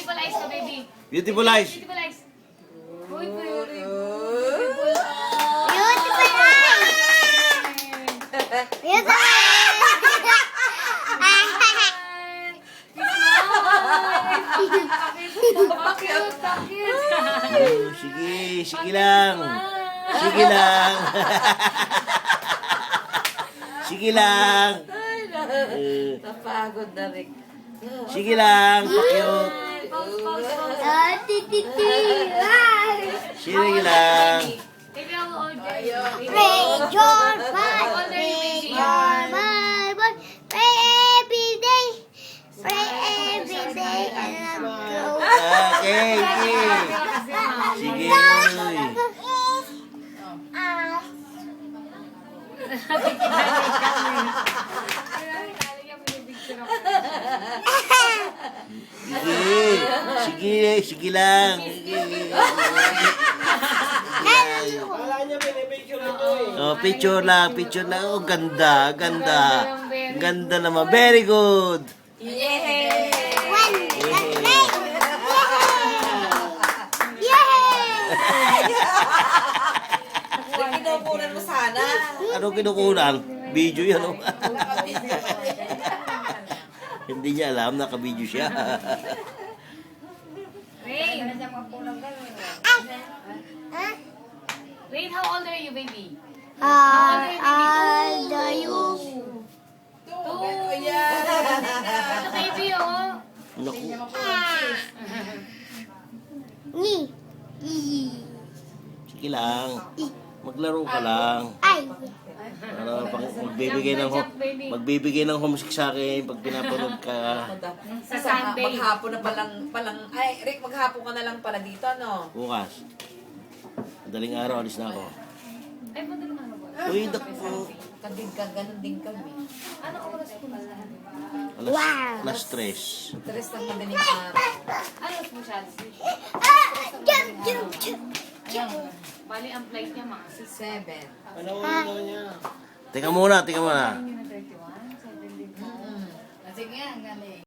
Beautiful eyes ka, baby. Beautiful eyes. Beautiful eyes. Uy, beautiful. Beautiful eyes! Beautiful Oh, sige, sige lang. Sige lang. Sige lang. Napagod na rin. Sige lang, pa-cute. Sige lang. Baby, how old are you? Pray your How Bible, old are you, pray baby? your Bible, pray every day, pray every day, and I'm going. Okay, sige. Sige, uy. Sige, sige lang. Sige. Oh, picture lang, picture lang. Oh, ganda, ganda. Ganda naman. Very good. Yay! Kinukunan mo sana. Ano kinukunan? Video yan, oh. Hindi niya alam, naka-video siya. Rain. Rain, how old are you, baby? Are you? Ito, baby, oh. Naku. Ni. Sige lang. Maglaro ka lang. Ay. Para magbibigay ng homesick sa akin pag pinapanood ka. Sa Sunday. Maghapon na palang, ay, Rick, maghapon ka na lang pala dito, no? Bukas. Madaling araw, alis na ako. Ay, madali naman ba? Uy, naku. Ganun din kami. Ano oras po ba? Alas 3. Tres ng madaling araw. Ano po siya? Bali, ang flight niya mga 6. 7. Teka muna, teka muna. Hindi na 31, 7 din. Sige, ang galing.